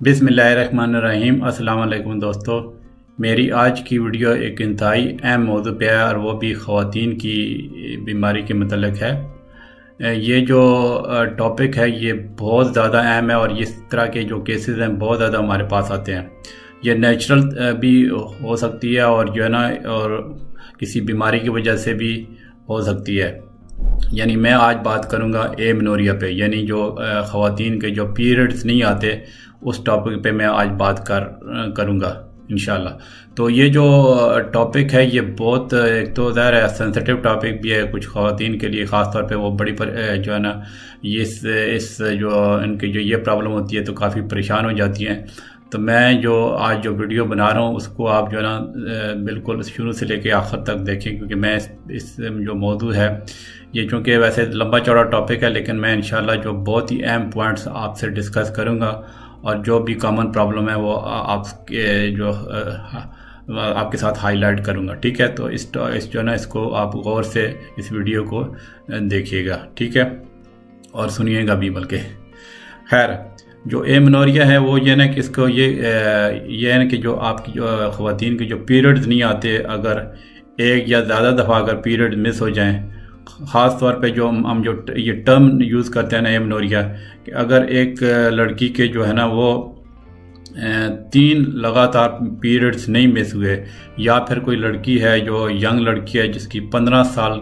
बिस्मिल्लाहिर्रहमानिर्रहीम। अस्सलाम वालेकुम दोस्तों, मेरी आज की वीडियो एक इंतहाई अहम मौजू पे है और वो भी ख़वातीन की बीमारी के मतलब है। ये जो टॉपिक है ये बहुत ज़्यादा अहम है और इस तरह के जो केसेस हैं बहुत ज़्यादा हमारे पास आते हैं। ये नेचुरल भी हो सकती है और जो है ना और किसी बीमारी की वजह से भी हो सकती है। यानी मैं आज बात करूंगा एमेनोरिया पे, यानी जो ख़वातीन के जो पीरियड्स नहीं आते उस टॉपिक पे मैं आज बात करूंगा इंशाल्लाह। तो ये जो टॉपिक है ये बहुत एक तो ज़ाहिर है सेंसिटिव टॉपिक भी है कुछ ख़वातीन के लिए, ख़ास तौर पे वो बड़ी जो है ना इस जो इनकी जो ये प्रॉब्लम होती है तो काफ़ी परेशान हो जाती हैं। तो मैं जो आज जो वीडियो बना रहा हूँ उसको आप जो है ना बिल्कुल शुरू से लेके आखिर तक देखें, क्योंकि मैं इस जो मौजू है ये चूँकि वैसे लंबा चौड़ा टॉपिक है लेकिन मैं इंशाल्लाह जो बहुत ही अहम पॉइंट्स आपसे डिस्कस करूँगा और जो भी कॉमन प्रॉब्लम है वो आपके जो आपके साथ हाईलाइट करूँगा। ठीक है, तो इस जो ना इसको आप गौर से इस वीडियो को देखिएगा, ठीक है, और सुनिएगा भी बल्कि। खैर, जो एमेनोरिया है वो ये ना कि इसको ये है ना कि जो आपकी जो ख़वातीन के जो पीरियड्स नहीं आते, अगर एक या ज़्यादा दफ़ा अगर पीरियड मिस हो जाएं, ख़ास तौर पे जो हम जो ये टर्म यूज़ करते हैं ना एमेनोरिया, कि अगर एक लड़की के जो है ना वो 3 लगातार पीरियड्स नहीं मिस हुए, या फिर कोई लड़की है जो यंग लड़की है जिसकी 15 साल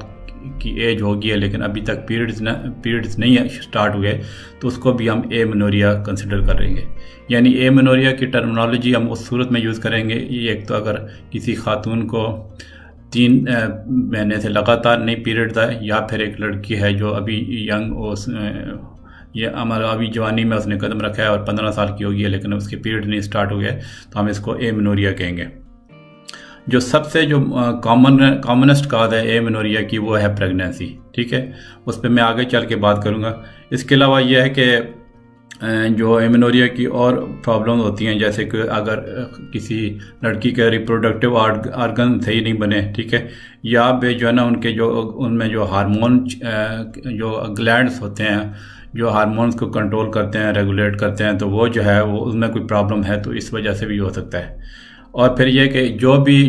की एज होगी है लेकिन अभी तक पीरियड्स नहीं स्टार्ट हुए, तो उसको भी हम एमेनोरिया कंसिडर करेंगे। यानी एमेनोरिया की टर्मिनोलॉजी हम उस सूरत में यूज़ करेंगे, ये एक तो अगर किसी खातून को 3 महीने से लगातार नहीं पीरियड था, या फिर एक लड़की है जो अभी यंग ये हमारा अभी जवानी में उसने कदम रखा है और 15 साल की होगी है लेकिन उसके पीरियड नहीं स्टार्ट हो गए, तो हम इसको एमेनोरिया कहेंगे। जो सबसे जो कॉमनेस्ट काज है एमेनोरिया की वो है प्रेगनेंसी। ठीक है, उस पर मैं आगे चल के बात करूँगा। इसके अलावा यह है कि जो एमेनोरिया की और प्रॉब्लम होती हैं, जैसे कि अगर किसी लड़की के रिप्रोडक्टिव आर्गन सही नहीं बने, ठीक है, या वे जो है ना उनके जो उनमें जो हार्मोन जो ग्लैंड्स होते हैं जो हार्मोन्स को कंट्रोल करते हैं, रेगुलेट करते हैं, तो वो जो है वो उसमें कोई प्रॉब्लम है तो इस वजह से भी हो सकता है। और फिर यह कि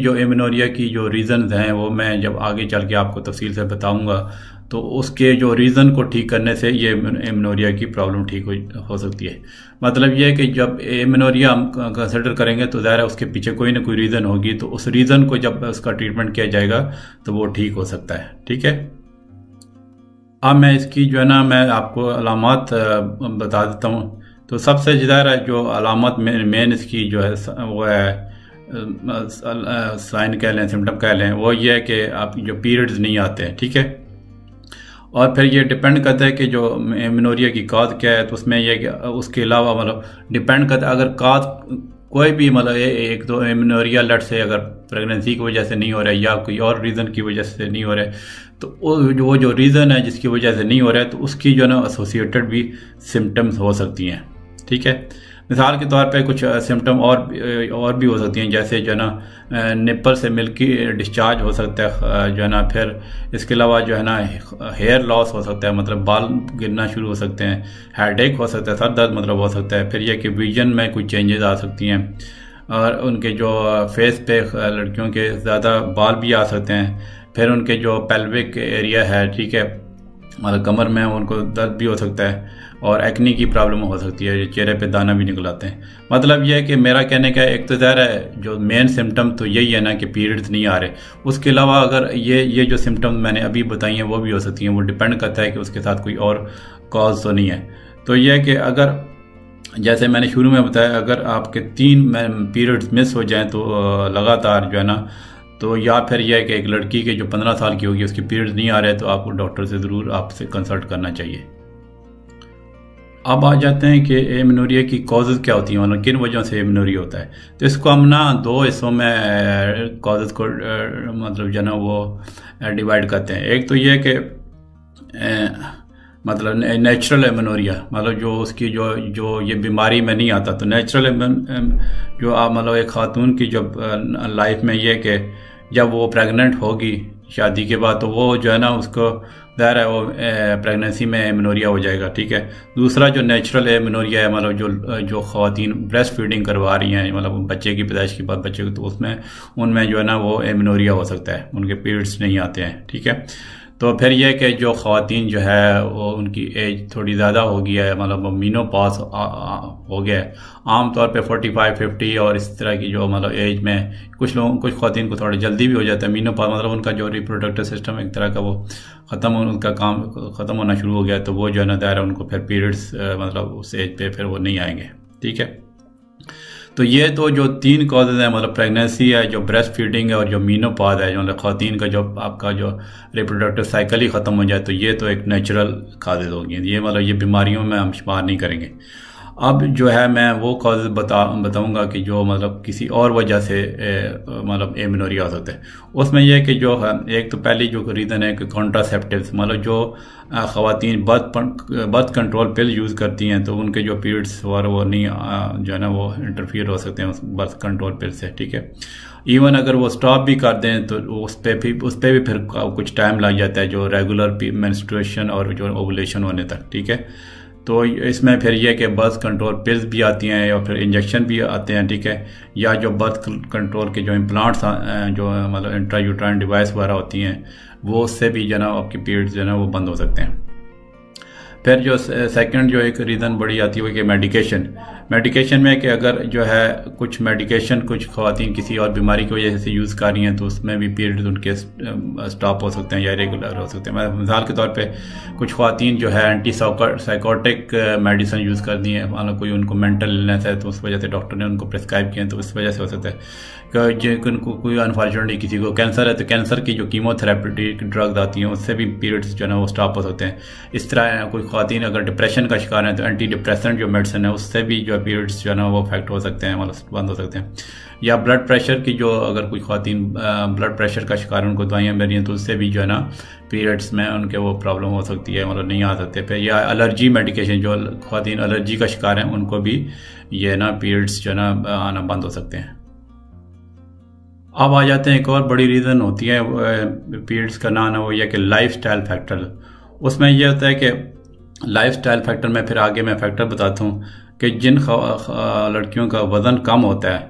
जो एमेनोरिया की जो रीज़न्स हैं वो मैं जब आगे चल के आपको तफसील से बताऊंगा, तो उसके जो रीज़न को ठीक करने से ये एमेनोरिया की प्रॉब्लम ठीक हो सकती है। मतलब ये है कि जब एमेनोरिया हम कंसिडर करेंगे तो ज़ाहिर है उसके पीछे कोई ना कोई रीज़न होगी, तो उस रीज़न को जब उसका ट्रीटमेंट किया जाएगा तो वो ठीक हो सकता है। ठीक है, अब मैं इसकी जो है ना मैं आपको अलामत बता देता हूँ। तो सबसे ज़्यादा जो अलामत मेन इसकी जो है वो है साइन कह लें, सिम्टम कह लें, वो ये है कि आप जो पीरियड्स नहीं आते हैं। ठीक है, और फिर ये डिपेंड करता है कि जो एमेनोरिया की काज क्या है, तो उसमें यह कि उसके अलावा मतलब डिपेंड करता है अगर काज कोई भी मतलब एक दो एमेनोरिया लट से अगर प्रेगनेंसी की वजह से नहीं हो रहा है या कोई और रीज़न की वजह से नहीं हो रहा है, तो वो जो रीज़न है जिसकी वजह से नहीं हो रहा है तो उसकी जो है ना एसोसिएटेड भी सिम्टम्स हो सकती हैं। ठीक है, मिसाल के तौर पे कुछ सिम्टम और भी हो सकती हैं, जैसे जो है ना निप्पल से मिल्की डिस्चार्ज हो सकता है जो है ना, फिर इसके अलावा जो है ना हेयर लॉस हो सकता है, मतलब बाल गिरना शुरू हो सकते हैं, हेडेक हो सकता है, सर दर्द मतलब हो सकता है, फिर यह कि विजन में कुछ चेंजेस आ सकती हैं, और उनके जो फेस पे लड़कियों के ज़्यादा बाल भी आ सकते हैं, फिर उनके जो पेल्विक एरिया है, ठीक है, मतलब कमर में उनको दर्द भी हो सकता है, और एक्नी की प्रॉब्लम हो सकती है, चेहरे पे दाना भी निकल आते हैं। मतलब यह है कि मेरा कहने का एक तो ज़ाहिर है जो मेन सिम्टम तो यही है ना कि पीरियड्स नहीं आ रहे, उसके अलावा अगर ये जो सिम्टम मैंने अभी बताई हैं वो भी हो सकती हैं, वो डिपेंड करता है कि उसके साथ कोई और कॉज तो नहीं है। तो यह है कि अगर जैसे मैंने शुरू में बताया, अगर आपके 3 पीरियड्स मिस हो जाएँ तो लगातार जो है ना, तो या फिर यह है कि एक लड़की के जो 15 साल की होगी उसके पीरियड्स नहीं आ रहे तो आपको डॉक्टर से ज़रूर आपसे कंसल्ट करना चाहिए। अब आ जाते हैं कि एमेनोरिया की कॉजेज़ क्या होती हैं, मतलब किन वजहों से एमेनोरिया होता है। तो इसको हम ना 2 हिस्सों में कॉजेज़ को मतलब जो है ना वो डिवाइड करते हैं। एक तो ये है कि मतलब नेचुरल एमेनोरिया, मतलब जो उसकी जो ये बीमारी में नहीं आता, तो नेचुरल जो आप मतलब एक खातून की जब लाइफ में ये कि जब वो प्रेग्नेंट होगी शादी के बाद, तो वो जो है ना उसको ज़ाहिर है वो प्रेगनेंसी में एमेनोरिया हो जाएगा, ठीक है। दूसरा जो नेचुरल एमेनोरिया है, मतलब जो ख़वातीन ब्रेस्ट फीडिंग करवा रही हैं, मतलब बच्चे की पैदाइश के बाद बच्चे को, तो उसमें उनमें जो है ना वो एमेनोरिया हो सकता है, उनके पीरियड्स नहीं आते हैं, ठीक है। तो फिर यह कि जो ख़वातीन जो है वो उनकी एज थोड़ी ज़्यादा हो गई है, मतलब मीनोपॉज हो गया है, आम तौर पे 45-50 और इस तरह की जो मतलब एज में कुछ ख़वातीन को थोड़ा जल्दी भी हो जाता है मीनोपॉज, मतलब उनका जो रिप्रोडक्टिव सिस्टम एक तरह का वो उनका काम ख़त्म होना शुरू हो गया, तो वो जो है ना दायरा उनको फिर पीरियड्स मतलब उस एज पे फिर वो नहीं आएंगे, ठीक है। तो ये तो जो 3 कॉजेज़ हैं, मतलब प्रेगनेंसी है, जो ब्रेस्ट फीडिंग है और जो मीनोपॉज है, जो मतलब ख़वातीन का जो आपका जो रिप्रोडक्टिव साइकिल ही ख़त्म हो जाए, तो ये तो एक नेचुरल काजेज़ होगी, ये मतलब ये बीमारियों में हम शुमार नहीं करेंगे। अब जो है मैं वो कॉजेज़ बताऊंगा कि जो मतलब किसी और वजह से मतलब एमेनोरिया हो सकता है। उसमें यह कि जो है एक तो पहली जो रीज़न है कि कॉन्ट्रासेप्टिव्स, मतलब जो ख़वातीन बर्थ कंट्रोल पिल यूज़ करती हैं, तो उनके जो पीरियड्स वो नहीं जो है ना वो इंटरफियर हो सकते हैं उस बर्थ कंट्रोल पिल से, ठीक है। इवन अगर वो स्टॉप भी कर दें तो उस पर भी फिर कुछ टाइम लग जाता है, जो रेगुलर मेंस्ट्रुएशन और जो ओवुलेशन होने तक, ठीक है। तो इसमें फिर यह कि बर्थ कंट्रोल पिल्स भी आती हैं या फिर इंजेक्शन भी आते हैं, ठीक है, या जो बर्थ कंट्रोल के जो इम्प्लांट्स जो मतलब इंट्रायूट्राइन डिवाइस वगैरह होती हैं, वो उससे भी जो ना आपकी पीरियड्स जो है ना वो बंद हो सकते हैं। फिर जो सेकंड जो एक रीज़न बड़ी आती है वो कि मेडिकेशन में कि अगर जो है कुछ मेडिकेशन कुछ ख़वातीन किसी और बीमारी की वजह से यूज़ कर रही हैं, तो उसमें भी पीरियड्स उनके स्टॉप हो सकते हैं या इरेगुलर हो सकते हैं। मिसाल के तौर पे कुछ ख़वातीन जो है एंटी साइकोटिक मेडिसिन यूज़ कर दी है, मतलब कोई उनको मेंटल इलनेस है तो उस वजह से डॉक्टर ने उनको प्रिस्क्राइब किया, तो इस वजह से हो सकता है जिनको कोई अनफॉर्चुनेटली किसी को कैंसर है, तो कैंसर की जो कीमोथेरेपेटिक ड्रग्स आती हैं उससे भी पीरियड्स जो है ना वो स्टॉप हो सकते हैं। इस तरह कोई ख़वातीन अगर डिप्रेशन का शिकार है तो एंटी डिप्रेसेंट जो मेडिसिन है उससे भी जो पीरियड्स जो है ना वो अफेक्ट हो सकते हैं, मतलब बंद हो सकते हैं। या ब्लड प्रेशर की जो अगर कोई ख़वातीन ब्लड प्रेशर का शिकार है, उनको दवाइयाँ मिल रही हैं, तो उससे भी जो है ना पीरियड्स में उनके वो प्रॉब्लम हो सकती है, मतलब नहीं आ सकते। फिर या एलर्जी मेडिकेशन, जो ख़वातीन एलर्जी का शिकार हैं उनको भी ये ना पीरियड्स जो है ना आना बंद हो सकते हैं। अब आ जाते हैं एक और बड़ी रीज़न होती है पीरियड्स का ना आना, वो यह कि लाइफस्टाइल फैक्टर। उसमें यह होता है कि लाइफस्टाइल फैक्टर में फिर आगे मैं फैक्टर बताता हूँ कि जिन लड़कियों का वज़न कम होता है,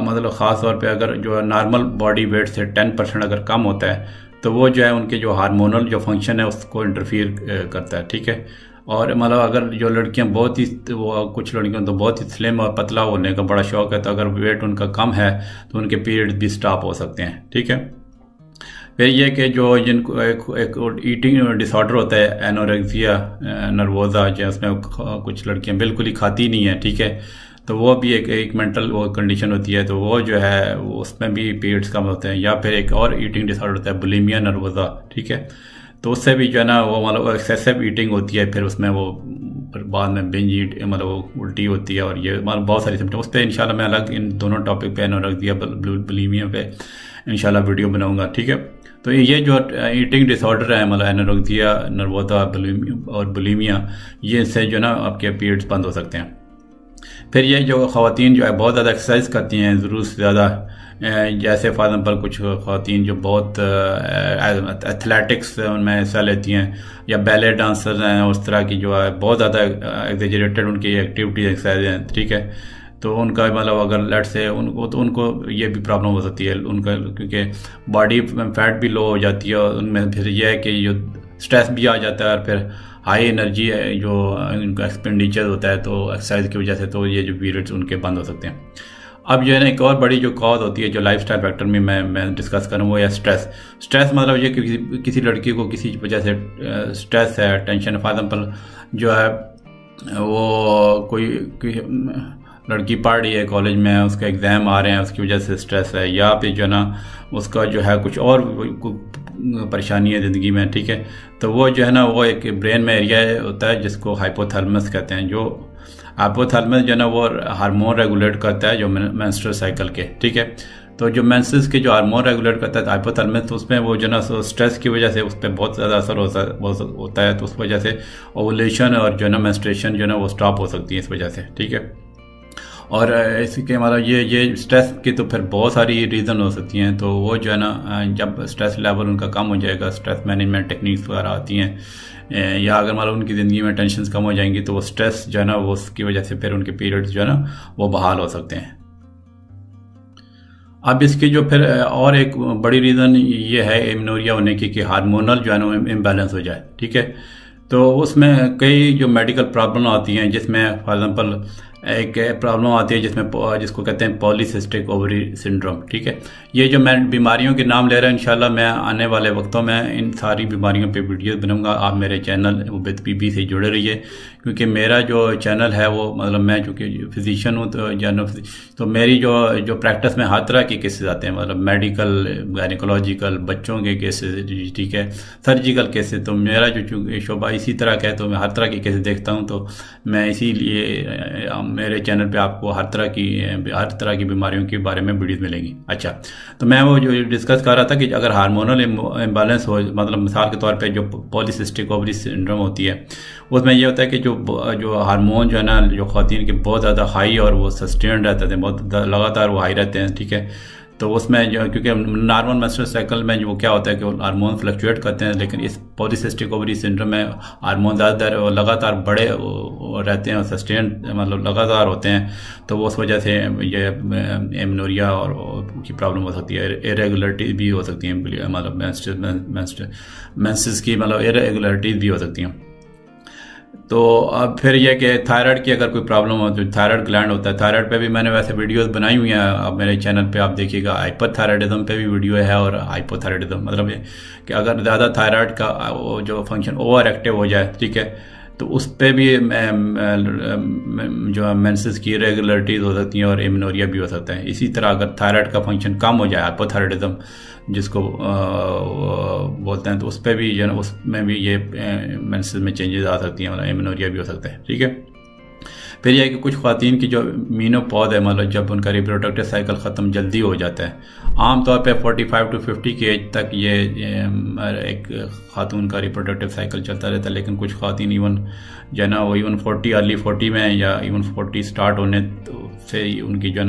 मतलब ख़ास तौर पे अगर जो नॉर्मल बॉडी वेट से 10% अगर कम होता है, तो वो जो है उनके जो हार्मोनल जो फंक्शन है उसको इंटरफियर करता है, ठीक है। और मतलब अगर जो लड़कियां बहुत ही कुछ लड़कियों तो बहुत ही स्लिम और पतला होने का बड़ा शौक है, तो अगर वेट उनका कम है तो उनके पीरियड्स भी स्टॉप हो सकते हैं, ठीक है। फिर ये कि जो जिनको एक ईटिंग डिसऑर्डर होता है एनोरेक्सिया नर्वोसा, जो उसमें कुछ लड़कियां बिल्कुल ही खाती नहीं है, ठीक है, तो वो भी एक मेंटल वो कंडीशन होती है, तो वो जो है उसमें भी पीरियड्स कम होते हैं। या फिर एक और ईटिंग डिसऑर्डर होता है बुलिमिया नर्वोसा, ठीक है, तो उससे भी जो है ना वो मतलब एक्सेसिव ईटिंग होती है, फिर उसमें वो बाद में बिंज ईट मतलब वो उल्टी होती है, और ये मतलब बहुत सारी सिम्टम। उस पर इंशाल्लाह मैं अलग इन दोनों टॉपिक पे एनोरेक्सिया बुलिमिया पे इंशाल्लाह वीडियो बनाऊंगा, ठीक है। तो ये जो ईटिंग डिसऑर्डर है, मतलब एनोरेक्सिया नर्वोसा और बुलिमिया, ये इससे जो ना आपके पीरियड्स बंद हो सकते हैं। फिर ये जो ख़वातीन जो है बहुत ज़्यादा एक्सरसाइज करती हैं ज़रूरत से ज़्यादा, जैसे फॉर एग्जाम्पल कुछ ख़वातीन जो बहुत एथलेटिक्स उनमें हिस्सा लेती हैं, या बैले डांसर हैं, उस तरह की जो है बहुत ज़्यादा एग्जेजरेटेड उनकी एक्टिविटीज एक्सरसाइज हैं, ठीक है, तो उनका मतलब अगर लेट से उनको ये भी प्रॉब्लम हो सकती है उनका, क्योंकि बॉडी फैट भी लो हो जाती है, और उनमें फिर यह है कि जो स्ट्रेस भी आ जाता है, और फिर हाई एनर्जी जो इनका एक्सपेंडिचर होता है तो एक्सरसाइज की वजह से, तो ये जो पीरियड्स उनके बंद हो सकते हैं। अब जो है ना एक और बड़ी जो कॉज होती है जो लाइफस्टाइल फैक्टर में मैं डिस्कस करूँ, वो है स्ट्रेस मतलब ये किसी लड़की को किसी वजह से स्ट्रेस है, टेंशन, फॉर एग्जाम्पल जो है वो कोई लड़की पढ़ रही है कॉलेज में, उसका एग्ज़ाम आ रहे हैं, उसकी वजह से स्ट्रेस है, या फिर जो है ना उसका जो है कुछ और परेशानी है ज़िंदगी में, ठीक है, तो वो जो है ना वो एक ब्रेन में एरिया होता है जिसको हाइपोथैलेमस कहते हैं। जो हाइपोथैलेमस जो है ना वो हार्मोन रेगुलेट करता है जो मेंस्ट्रुअल साइकिल के, ठीक है, तो जो मेंसेस के जो हार्मोन रेगुलेट करता है हाइपोथैलेमस, तो उसमें वो जो ना स्ट्रेस की वजह से उस पर बहुत ज़्यादा असर होता है, तो उस वजह से ओवुलेशन और जो है ना मेंस्ट्रुएशन जो है ना वो स्टॉप हो सकती है इस वजह से, ठीक है। और इसके मतलब ये स्ट्रेस की तो फिर बहुत सारी रीज़न हो सकती हैं। तो वो जो है ना जब स्ट्रेस लेवल उनका कम हो जाएगा, स्ट्रेस मैनेजमेंट टेक्निक्स वगैरह आती हैं, या अगर मतलब उनकी ज़िंदगी में टेंशन कम हो जाएंगी तो वो स्ट्रेस जो है ना वो उसकी वजह से फिर उनके पीरियड्स जो है ना वो बहाल हो सकते हैं। अब इसकी जो फिर और एक बड़ी रीज़न ये है एमेनोरिया होने की कि हार्मोनल जो है ना इम्बैलेंस हो जाए, ठीक है। तो उसमें कई जो मेडिकल प्रॉब्लम आती हैं, जिसमें फॉर एग्जांपल एक प्रॉब्लम आती है जिसको कहते हैं पॉलीसिस्टिक ओवरी सिंड्रोम, ठीक है। ये जो मैं बीमारियों के नाम ले रहा हूँ, इंशाल्लाह मैं आने वाले वक्तों में इन सारी बीमारियों पे वीडियो बनाऊंगा। आप मेरे चैनल उबैद पीबी से जुड़े रहिए, क्योंकि मेरा जो चैनल है वो मतलब मैं चूँकि फिजिशियन हूँ तो मेरी जो प्रैक्टिस में हर तरह के केसेस आते हैं, मतलब मेडिकल, गायनिकोलॉजिकल, बच्चों के केसेस, ठीक है, सर्जिकल केसेस। तो मेरा जो शोबा इसी तरह का है, तो मैं हर तरह के केसेस देखता हूँ। तो मैं इसीलिए मेरे चैनल पे आपको हर तरह की बीमारियों के बारे में वीडियोस मिलेंगी। अच्छा, तो मैं वो जो डिस्कस कर रहा था कि अगर हार्मोनल इम्बैलेंस हो, मतलब मिसाल के तौर पे जो पॉलीसिस्टिक ओवरी सिंड्रोम होती है, उसमें ये होता है कि जो हार्मोन जो है ना जो ख़वातीन के बहुत ज़्यादा हाई और वो सस्टेन्ड रहते थे, बहुत लगातार वो हाई रहते हैं, ठीक है। तो उसमें जो क्योंकि नॉर्मल मेंस्ट्रुअल साइकिल में जो क्या होता है कि हार्मोन फ्लक्चुएट करते हैं, लेकिन इस पॉलीसिस्टिक ओवरी सिंड्रोम में हार्मोन ज़्यादातर लगातार बड़े रहते हैं और सस्टेन मतलब लगातार होते हैं। तो उस वजह से ये एमेनोरिया और की प्रॉब्लम हो सकती है, इरेगुलरिटीज भी हो सकती हैं, मतलब मेंसेस की मतलब इरेगुलरिटीज भी हो सकती हैं। तो अब फिर यह कि थायराइड की अगर कोई प्रॉब्लम हो तो थायराइड ग्लैंड होता है, थायराइड पे भी मैंने वैसे वीडियोस बनाई हुई हैं, अब मेरे चैनल पे आप देखिएगा। हाइपरथायराइडिज्म पे भी वीडियो है और हाइपोथायराइडिज्म मतलब ये कि अगर ज़्यादा थायराइड का जो फंक्शन ओवर एक्टिव हो जाए, ठीक है, तो उस पर भी जो मेंसेस की इरेगुलरिटीज हो सकती हैं और एमेनोरिया भी हो सकता है। इसी तरह अगर थायराइड का फंक्शन कम हो जाए, हाइपोथायराइडिज्म जिसको बोलते हैं, तो उस पर भी जो है उसमें भी ये मेंसेस में चेंजेस आ सकती हैं, मतलब एमेनोरिया भी हो सकता है, ठीक है। फिर यह कि कुछ ख़वातीन की जो मीनोपॉज है, मतलब जब उनका रिप्रोडक्टिव साइकिल ख़त्म जल्दी हो जाता है, आमतौर पे 45 to 50 की एज तक ये एक ख़ातून का रिप्रोडक्टिव साइकिल चलता रहता है। लेकिन कुछ ख़वातीन इवन जो है ना वो इवन 40 अर्ली 40 में या इवन 40 स्टार्ट होने से उनकी जो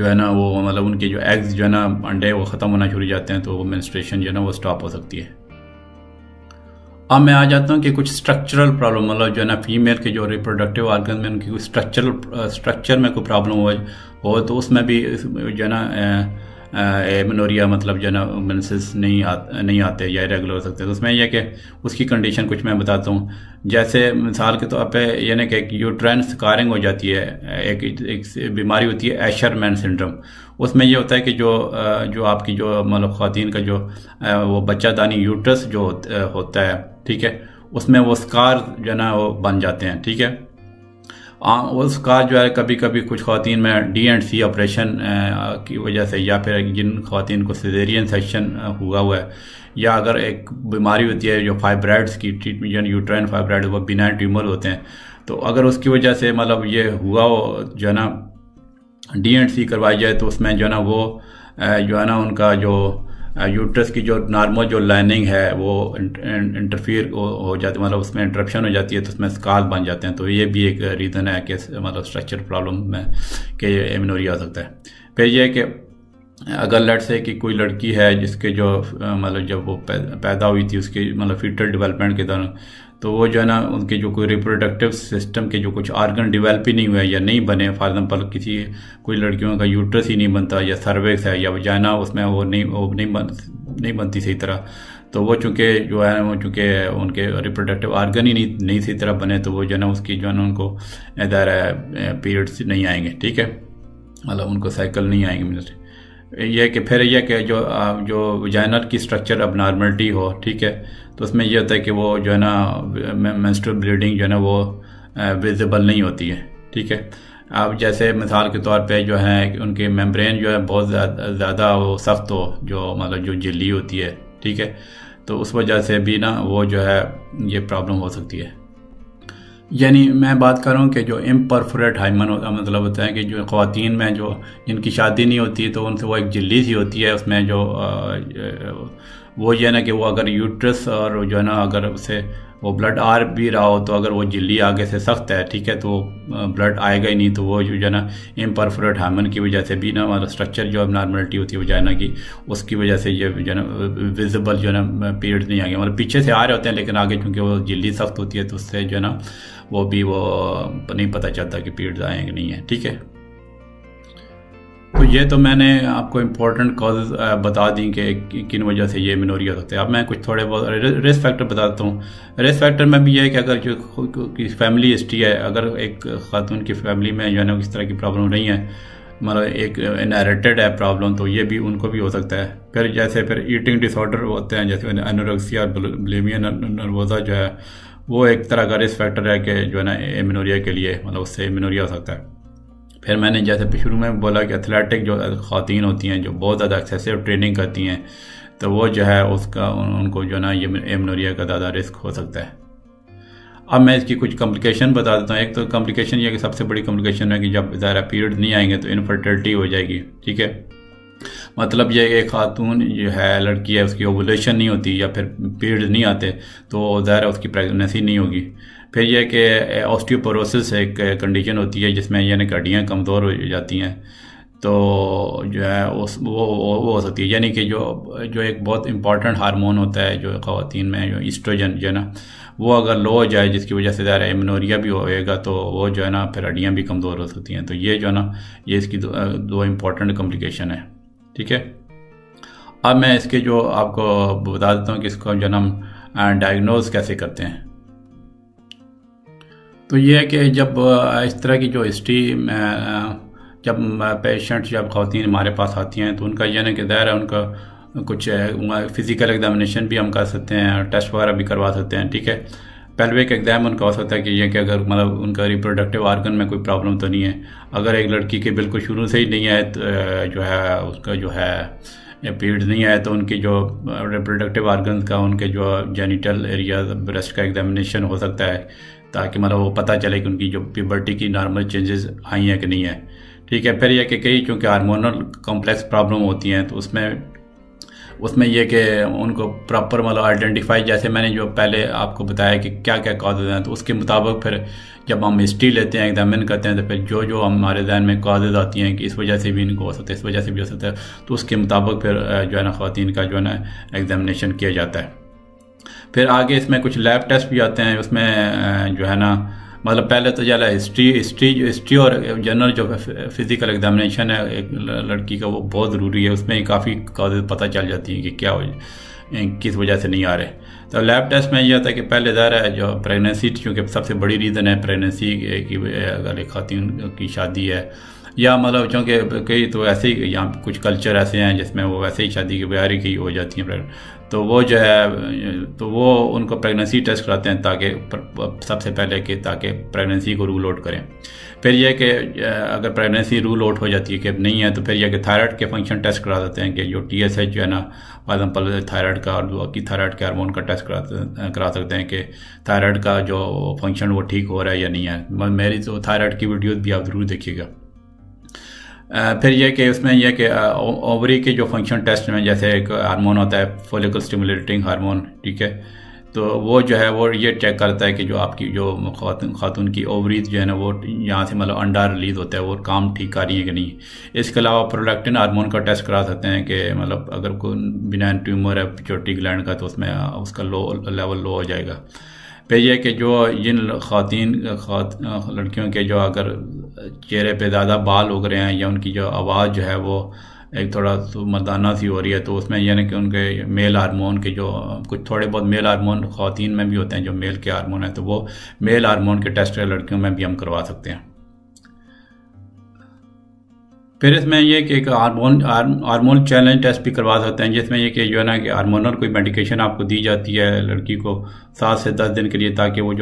है ना वो मतलब उनके जो एग्स जो है ना अंडे वो ख़त्म होना शुरू हो जाते हैं, तो वो मेंस्ट्रुएशन जो है ना वो स्टॉप हो सकती है। अब मैं आ जाता हूँ कि कुछ स्ट्रक्चरल प्रॉब्लम, मतलब जो है ना फीमेल के जो रिप्रोडक्टिव ऑर्गन में उनकी कोई स्ट्रक्चर में कोई प्रॉब्लम हो तो उसमें भी जो है ना एमेनोरिया मतलब जो है ना मेंसेस नहीं आते या इरेगुलर हो सकते हैं। तो उसमें यह कि उसकी कंडीशन कुछ मैं बताता हूँ। जैसे मिसाल के तौर पे यानी कि एक यूट्राइन स्कारिंग हो जाती है, एक बीमारी होती है एशरमैन सिंड्रोम। उसमें ये होता है कि जो आपकी जो मतलब ख़वातीन का जो वो बच्चादानी यूट्रस जो होता है, ठीक है, उसमें वो स्कार जो है ना वो बन जाते हैं, ठीक है। वो स्कार जो है कभी कभी कुछ ख़वातीन में D&C ऑपरेशन की वजह से, या फिर जिन ख़वातीन को सिजेरियन सेक्शन हुआ है, या अगर एक बीमारी होती है जो फाइब्राइड्स की ट्रीटमेंट, यूट्राइन फाइब्राइड, वो बिनाइन ट्यूमर होते हैं, तो अगर उसकी वजह से मतलब ये हुआ हो जो है ना D&C करवाई जाए, तो उसमें जो है ना वो जो है ना उनका जो यूट्रस की जो नॉर्मल जो लाइनिंग है वो इंटरफियर हो जाती है, मतलब उसमें इंटरप्शन हो जाती है, तो उसमें स्कार बन जाते हैं। तो ये भी एक रीज़न है कि मतलब स्ट्रक्चर प्रॉब्लम में कि एमेनोरिया हो सकता है। फिर यह कि अगर लेट्स से कि कोई लड़की है जिसके जो मतलब जब वो पैदा हुई थी उसके मतलब फीटल डेवलपमेंट के दौरान, तो वो जो है ना उनके जो कोई रिप्रोडक्टिव सिस्टम के जो कुछ ऑर्गन डेवलप ही नहीं हुए या नहीं बने, फॉर एग्जांपल कोई लड़कियों का यूट्रस ही नहीं बनता, या सर्विक्स है या वजाइना उसमें वो नहीं बनती सही तरह, तो वो चूँकि जो है वो चूँकि उनके रिप्रोडक्टिव ऑर्गन ही नहीं सही तरह बने, तो वो जो है ना उसकी जो है ना उनको इधर पीरियड्स नहीं आएंगे, ठीक है, मतलब उनको साइकिल नहीं आएंगे। यह कि फिर यह कि जो वजाइनल की स्ट्रक्चर अब नॉर्मलिटी हो, ठीक है, तो उसमें यह होता है कि वो जो है ना मेंस्ट्रुअल ब्लीडिंग जो है ना वो विजिबल नहीं होती है, ठीक है। अब जैसे मिसाल के तौर पे जो है कि उनके मेम्ब्रेन जो है बहुत ज़्यादा वो सख्त हो, जो मतलब जो झिल्ली होती है, ठीक है, तो उस वजह से भी ना वो जो है ये प्रॉब्लम हो सकती है। यानी मैं बात कर रहा हूँ कि जो इम्परफोरेट हाइमन होता मतलब होता है कि जो ख़वातीन में जो जिनकी शादी नहीं होती है, तो उनसे वो एक झिल्ली सी होती है, उसमें जो वो ये ना कि वो अगर यूट्रस और जो है ना अगर उसे वो ब्लड आ भी रहा हो तो अगर वो झिल्ली आगे से सख्त है, ठीक है, तो ब्लड आएगा ही नहीं। तो वो जो है ना इम्परफोरेट हार्मोन की वजह से भी ना हमारा स्ट्रक्चर जो नॉर्मलिटी होती है वजाइना की, उसकी वजह से ये जो है ना विजिबल जो है ना पीरियड्स नहीं आएंगे। मतलब पीछे से आ रहे होते हैं लेकिन आगे चूँकि वो झिल्ली सख्त होती है तो उससे जो है ना वो नहीं पता चलता कि पीरियड्स आए कि नहीं है, ठीक है। तो ये तो मैंने आपको इम्पोर्टेंट कॉजेज़ बता दी कि किन वजह से ये मेनोरिया होते हैं। अब मैं कुछ थोड़े बहुत रिस्क फैक्टर बताता हूँ। रिस्क फैक्टर में भी ये है कि अगर जो की फैमिली हिस्ट्री है, अगर एक खातून की फैमिली में जो है ना इस तरह की प्रॉब्लम नहीं है, मतलब एक इनहेरिटेड है प्रॉब्लम, तो ये भी उनको भी हो सकता है। फिर ईटिंग डिसऑर्डर होते हैं जैसे एनोरेक्सिया और बुलिमिया नर्वोसा जो है वो एक तरह का रिस्क फैक्टर है कि जो है ना एमेनोरिया के लिए, मतलब उससे एमेनोरिया हो सकता है। फिर मैंने जैसे शुरू में बोला कि एथलेटिक जो ख़वातीन होती हैं जो बहुत ज़्यादा एक्सेसिव ट्रेनिंग करती हैं, तो वो जो है उसका उनको जो ना ये एमेनोरिया का ज़्यादा रिस्क हो सकता है। अब मैं इसकी कुछ कॉम्प्लिकेशन बता देता हूँ। एक तो कॉम्प्लिकेशन ये कि सबसे बड़ी कॉम्प्लिकेशन है कि जब ज़्यादा पीरियड नहीं आएंगे तो इनफर्टिलिटी हो जाएगी, ठीक है। मतलब ये एक खातून जो है लड़की है उसकी ओवुलेशन नहीं होती या फिर पीरियड नहीं आते तो ज़ाहिर है उसकी प्रेगनेंसी नहीं होगी। फिर यह कि ऑस्टियोपोरोसिस एक कंडीशन होती है जिसमें यानी हड्डियाँ कमज़ोर हो जाती हैं, तो जो है वो हो सकती है। यानी कि जो एक बहुत इंपॉर्टेंट हार्मोन होता है जो ख़वातीन में, जो ईस्ट्रोजन जो है ना वो अगर लो हो जाए जिसकी वजह से ज़्यादा एमेनोरिया भी होएगा तो वो जो है ना फिर हड्डियाँ भी कमज़ोर हो सकती हैं। तो ये जो है ना ये इसकी दो इम्पॉर्टेंट कॉम्प्लिकेशन है, ठीक है। अब मैं इसके जो आपको बता देता हूँ कि इसको जो हम डायग्नोज कैसे करते हैं। तो ये है कि जब इस तरह की जो हिस्ट्री जब पेशेंट जब ख़वातीन हमारे पास आती हैं तो उनका यह है कि ज़ाहिर है उनका कुछ फिज़िकल एग्जामिनेशन भी हम कर सकते हैं, टेस्ट वगैरह भी करवा सकते हैं, ठीक है। पेल्विक एग्जाम उनका हो सकता है कि ये कि अगर मतलब उनका रिप्रोडक्टिव आर्गन में कोई प्रॉब्लम तो नहीं है। अगर एक लड़की के बिल्कुल शुरू से ही नहीं है तो जो है उसका जो है पीरियड्स नहीं आए तो उनकी जो रिप्रोडक्टिव आर्गन का उनके जो जेनिटल एरिया ब्रेस्ट का एग्जामिनेशन हो सकता है ताकि मतलब वो पता चले कि उनकी जो प्यूबर्टी की नॉर्मल चेंजेस आई हैं कि नहीं है, ठीक है। फिर यह कि कई चूँकि हार्मोनल कॉम्प्लेक्स प्रॉब्लम होती हैं तो उसमें यह कि उनको प्रॉपर मतलब आइडेंटिफाई, जैसे मैंने जो पहले आपको बताया कि क्या क्या कॉजेज़ हैं, तो उसके मुताबिक फिर जब हम हिस्ट्री लेते हैं एग्जामिन करते हैं तो फिर जो हमारे जहन में कॉजेज़ आती हैं कि इस वजह से भी इनको हो सकता है, इस वजह से भी हो सकता है, तो उसके मुताबिक फिर जो है ना ख़वातीन का जो है ना एग्जामिनेशन किया जाता है। फिर आगे इसमें कुछ लैब टेस्ट भी आते हैं, उसमें जो है ना मतलब पहले तो ज़्यादा हिस्ट्री और जनरल जो फिज़िकल एग्जामिनेशन है एक लड़की का वो बहुत ज़रूरी है। उसमें काफ़ी कॉजेज़ पता चल जाती हैं कि क्या किस वजह से नहीं आ रहे। तो लैब टेस्ट में ये आता है कि पहले ज़ाहिर है जो प्रेगनेंसी, चूँकि सबसे बड़ी रीज़न है प्रेगनेंसी की, अगर एक खातून की शादी है या मतलब चूँकि कई तो ऐसे ही यहाँ कुछ कल्चर ऐसे हैं जिसमें वो वैसे ही शादी की बयारी की हो जाती हैं, तो वो जो है तो वो उनको प्रेगनेंसी टेस्ट कराते हैं ताकि सबसे पहले कि ताकि प्रेगनेंसी को रूल आउट करें। फिर यह कि अगर प्रेगनेंसी रूल आउट हो जाती है कि नहीं है तो फिर यह कि थायराइड के फंक्शन टेस्ट करा देते हैं कि जो TSH जो है ना फॉर एग्जाम्पल थायराइड का और बाकी थायराइड के हार्मोन का टेस्ट करा सकते हैं कि थायराइड का जो फंक्शन वो ठीक हो रहा है या नहीं है। मेरी तो थायराइड की वीडियोज़ भी आप ज़रूर देखिएगा। फिर यह कि उसमें यह कि ओवरी के जो फंक्शन टेस्ट में जैसे एक हार्मोन होता है फॉलिकल स्टिमुलेटिंग हार्मोन, ठीक है, तो वो जो है वो ये चेक करता है कि जो आपकी जो खातून की ओवरीज जो है ना वो यहाँ से मतलब अंडा रिलीज होता है वो काम ठीक कर रही है कि नहीं। इसके अलावा प्रोलैक्टिन हार्मोन का टेस्ट करा सकते हैं कि मतलब अगर कोई बिनाइन ट्यूमर है पिट्यूटरी ग्लैंड का तो उसमें उसका लेवल लो हो जाएगा। फिर यह कि जो जिन लड़कियों के जो अगर चेहरे पे ज़्यादा बाल उग रहे हैं या उनकी जो आवाज़ जो है वो एक थोड़ा मर्दाना सी हो रही है तो उसमें यानी कि उनके मेल हार्मोन के जो कुछ थोड़े बहुत मेल हार्मोन ख़वातीन में भी होते हैं जो मेल के हार्मोन है तो वो मेल हार्मोन के टेस्ट लड़कियों में भी हम करवा सकते हैं। फिर इसमें यह कि एक हार्मोन चैलेंज टेस्ट भी करवा सकते हैं जिसमें यह कि जो है ना कि हार्मोनल कोई मेडिकेशन आपको दी जाती है लड़की को 7 से 10 दिन के लिए ताकि वो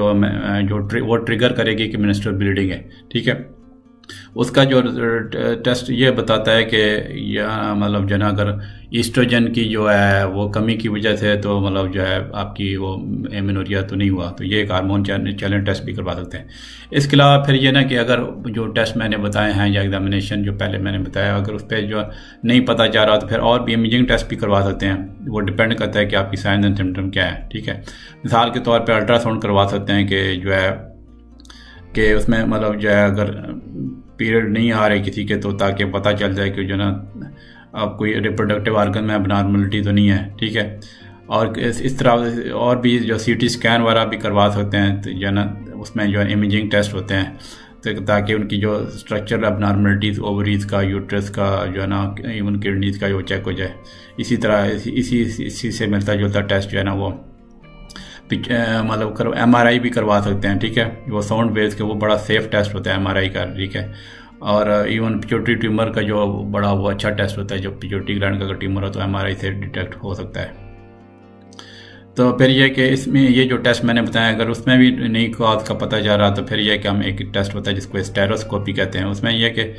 वो ट्रिगर करेगी कि मेंस्ट्रुअल ब्लीडिंग है, ठीक है। उसका जो टेस्ट ये बताता है कि या मतलब जो ना अगर ईस्ट्रोजन की जो है वो कमी की वजह से तो मतलब जो है आपकी वो एमेनोरिया तो नहीं हुआ, तो ये एक हार्मोन चैलेंज टेस्ट भी करवा सकते हैं। इसके अलावा फिर ये ना कि अगर जो टेस्ट मैंने बताए हैं या एग्जामिनेशन जो पहले मैंने बताया अगर उस पर जो नहीं पता जा रहा तो फिर और भी इमेजिंग टेस्ट भी करवा सकते हैं। वो डिपेंड करता है कि आपकी साइंस एंड सिम्टम क्या है, ठीक है। मिसाल के तौर पर अल्ट्रासाउंड करवा सकते हैं कि जो है कि उसमें मतलब जो है अगर पीरियड नहीं आ रहे किसी के तो ताकि पता चल जाए कि जो ना अब कोई रिप्रोडक्टिव आर्गन में अबनॉर्मलिटी तो नहीं है, ठीक है। और इस तरह और भी जो सीटी स्कैन वगैरह भी करवा सकते हैं तो जो ना उसमें जो इमेजिंग टेस्ट होते हैं तो ताकि उनकी जो स्ट्रक्चरल अबनॉर्मलिटीज़ ओवरीज का, यूट्रस का, जो है ना इवन किडनीज का वो चेक हो जाए। इसी तरह इसी से मिलता जुलता टेस्ट जो है ना वो मतलब MRI भी करवा सकते हैं, ठीक है। वो साउंड वेव्स के वो बड़ा सेफ टेस्ट होता है MRI का, ठीक है। और इवन पिट्यूटरी ट्यूमर का जो बड़ा वो अच्छा टेस्ट होता है, जो पिट्यूटरी ग्लैंड का अगर ट्यूमर हो तो MRI से डिटेक्ट हो सकता है। तो फिर यह कि इसमें ये जो टेस्ट मैंने बताया अगर उसमें भी नहीं कॉज का पता जा रहा तो फिर यह कि हम एक टेस्ट होता है जिसको स्टेरोस्कोपी कहते हैं। उसमें यह कि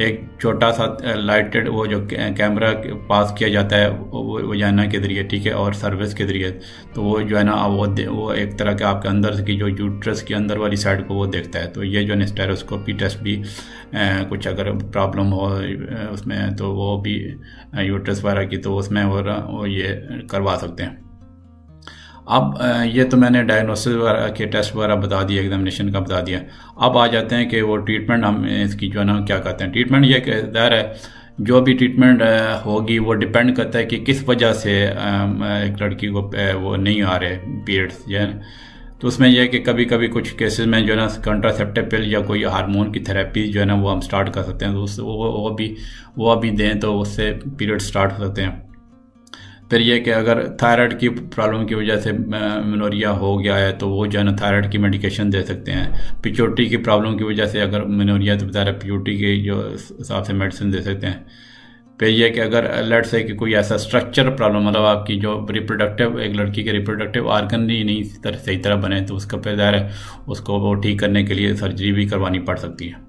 एक छोटा सा लाइटेड वो जो कैमरा पास किया जाता है वो जाना के जरिए, ठीक है, और सर्विस के जरिए, तो वो जो है ना वो एक तरह के आपके अंदर की जो यूट्रस की अंदर वाली साइड को वो देखता है। तो ये जो है स्टेरोस्कोपी टेस्ट भी कुछ अगर प्रॉब्लम हो उसमें तो वो भी यूट्रस वगैरह की तो उसमें वो ये करवा सकते हैं। अब ये तो मैंने डायग्नोसिस वगैरह के टेस्ट वगैरह बता दिया, एग्जामिनेशन का बता दिया। अब आ जाते हैं कि वो ट्रीटमेंट हम इसकी जो है ना क्या कहते हैं। ट्रीटमेंट ये ज़ाहिर है जो भी ट्रीटमेंट होगी वो डिपेंड करता है कि किस वजह से एक लड़की को वो नहीं आ रहे पीरियड्स जो है। तो उसमें यह है कि कभी कभी कुछ केसेस में जो है ना कंट्रासेप्टिव पिल या कोई हार्मोन की थेरेपी जो है ना वो हम स्टार्ट कर सकते हैं, तो उससे वो अभी दें तो उससे पीरियड स्टार्ट हो सकते हैं। फिर ये कि अगर थायराइड की प्रॉब्लम की वजह से मेनोरिया हो गया है तो वो जो है ना थायराइड की मेडिकेशन दे सकते हैं। पिट्यूटरी की प्रॉब्लम की वजह से अगर मेनोरिया तो बता रहे पिट्यूटरी के जो हिसाब से मेडिसिन दे सकते हैं। फिर यह कि अगर लेट्स से कि कोई ऐसा स्ट्रक्चर प्रॉब्लम मतलब आपकी जो रिप्रोडक्टिव एक लड़की के रिप्रोडक्टिव आर्गन ही नहीं सही तरह बने तो उसका फिर ज़ाहिर है उसको वो ठीक करने के लिए सर्जरी भी करवानी पड़ सकती है।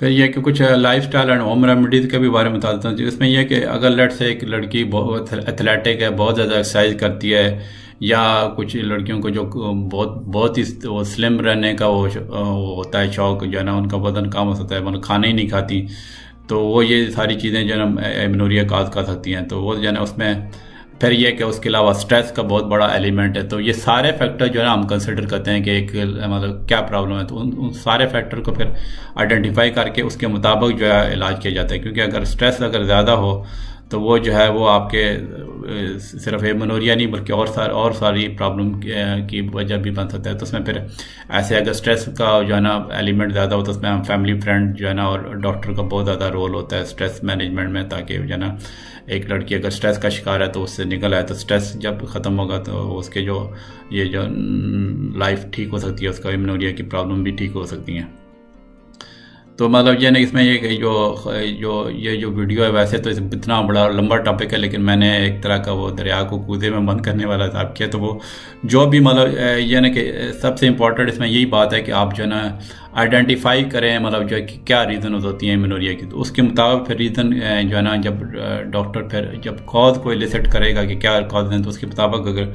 फिर यह कि कुछ लाइफस्टाइल एंड होम रेमेडीज़ के भी बारे में बता देता हूँ। इसमें यह कि अगर लेट से एक लड़की बहुत एथलेटिक है, बहुत ज़्यादा एक्सरसाइज करती है, या कुछ लड़कियों को जो बहुत ही वो स्लिम रहने का वो होता है शौक जो है ना, उनका वजन कम हो सकता है, मतलब खाना ही नहीं खाती, तो वो ये सारी चीज़ें जो है ना एमेनोरिया काज कर सकती हैं। तो वो जो है ना उसमें फिर यह कि उसके अलावा स्ट्रेस का बहुत बड़ा एलिमेंट है। तो ये सारे फैक्टर जो है ना हम कंसिडर करते हैं कि एक मतलब क्या प्रॉब्लम है, तो उन सारे फैक्टर को फिर आइडेंटिफाई करके उसके मुताबिक जो है इलाज किया जाता है। क्योंकि अगर स्ट्रेस अगर ज़्यादा हो तो वो जो है वो आपके सिर्फ एमेनोरिया नहीं बल्कि और सारी प्रॉब्लम की वजह भी बन सकता है। तो उसमें फिर ऐसे अगर स्ट्रेस का जो है ना एलिमेंट ज़्यादा हो तो उसमें हम फैमिली फ्रेंड जो है ना और डॉक्टर का बहुत ज़्यादा रोल होता है स्ट्रेस मैनेजमेंट में, ताकि जो है ना एक लड़की अगर स्ट्रेस का शिकार है तो उससे निकल आए। तो स्ट्रेस जब ख़त्म होगा तो उसके जो ये जो लाइफ ठीक हो सकती है, उसका एमेनोरिया की प्रॉब्लम भी ठीक हो सकती हैं। तो मतलब ये नहीं इसमें ये जो वीडियो है वैसे तो इतना बड़ा लंबा टॉपिक है, लेकिन मैंने एक तरह का वो दरिया को कूदे में बंद करने वाला हिसाब किया। तो वो जो भी मतलब ये ना कि सबसे इम्पोर्टेंट इसमें यही बात है कि आप जो है ना आइडेंटिफाई करें मतलब जो है कि क्या रीज़न होती है एमेनोरिया की, तो उसके मुताबिक फिर रीज़न जो है ना जब डॉक्टर फिर जब कॉज को इलिसिट करेगा कि क्या कॉज है तो उसके मुताबिक अगर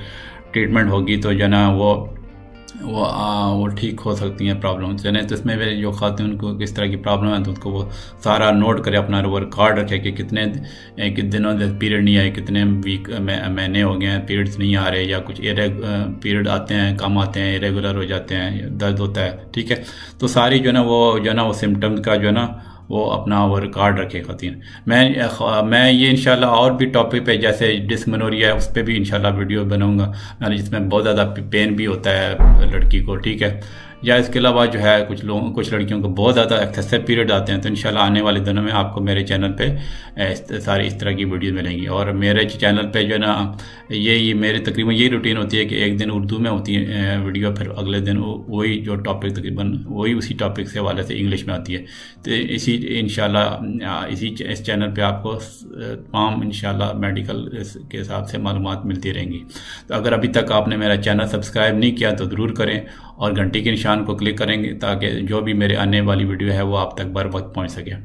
ट्रीटमेंट होगी तो जो है ना वो ठीक हो सकती हैं प्रॉब्लम से। नहीं तो इसमें भी जो खातून को किस तरह की प्रॉब्लम है तो उसको वो सारा नोट करे, अपना रिकॉर्ड रखे कि कितने दिनों से पीरियड नहीं आए, कितने वीक महीने हो गए हैं पीरियड्स नहीं आ रहे, या कुछ पीरियड आते हैं कम आते हैं, इरेगुलर हो जाते हैं, दर्द होता है, ठीक है। तो सारी जो है ना वो सिम्टम्स का जो है ना वो अपना वो रिकॉर्ड रखे खातिर। मैं ये इंशाल्लाह और भी टॉपिक पे जैसे डिस्मेनोरिया है उस पर भी इंशाल्लाह वीडियो बनाऊंगा, जिसमें बहुत ज़्यादा पेन भी होता है लड़की को, ठीक है। या इसके अलावा जो है कुछ लड़कियों को बहुत ज़्यादा एक्सेसिव पीरियड आते हैं। तो इंशाल्लाह आने वाले दिनों में आपको मेरे चैनल पे सारी इस तरह की वीडियो मिलेंगी। और मेरे चैनल पे जो है ना ये मेरी तकरीबन यही रूटीन होती है कि एक दिन उर्दू में होती है वीडियो, फिर अगले दिन वही जो टॉपिक तकरीबन वही उसी टॉपिक से हवाले से इंग्लिश में आती है। तो इसी इंशाल्लाह इस चैनल पे आपको तमाम इंशाल्लाह मेडिकल के हिसाब से मालूमात मिलती रहेंगी। तो अगर अभी तक आपने मेरा चैनल सब्सक्राइब नहीं किया तो ज़रूर करें और घंटी के निशान को क्लिक करेंगे ताकि जो भी मेरे आने वाली वीडियो है वो आप तक बर वक्त पहुँच सके।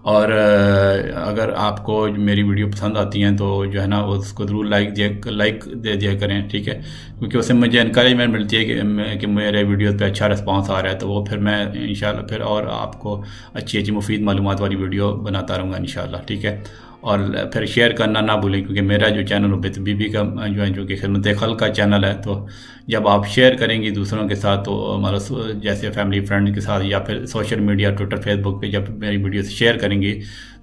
और अगर आपको मेरी वीडियो पसंद आती हैं तो जो है ना उसको ज़रूर लाइक दे दिया करें, ठीक है, क्योंकि उससे मुझे इनकरेजमेंट मिलती है कि मेरे वीडियोस पे अच्छा रिस्पांस आ रहा है, तो वो फिर मैं इंशाल्लाह फिर और आपको अच्छी मुफीद मालूमात वाली वीडियो बनाता रहूँगा इंशाल्लाह, ठीक है। और फिर शेयर करना ना भूलें, क्योंकि मेरा जो चैनल बेत बीबी का जो कि खिदमत खल का चैनल है, तो जब आप शेयर करेंगी दूसरों के साथ तो मतलब जैसे फैमिली फ्रेंड के साथ या फिर सोशल मीडिया ट्विटर फेसबुक पे जब मेरी वीडियो शेयर करेंगी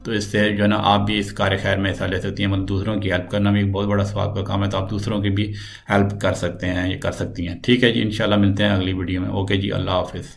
तो इससे जो है ना आप भी इस कार्य खैर में हिस्सा ले सकती हैं। मतलब दूसरों की हेल्प करना भी एक बहुत बड़ा स्वाब का काम है, तो आप दूसरों की भी हेल्प कर सकते हैं, ये कर सकती हैं, ठीक है जी। इंशाल्लाह मिलते हैं अगली वीडियो में। ओके जी, अल्लाह हाफिज़।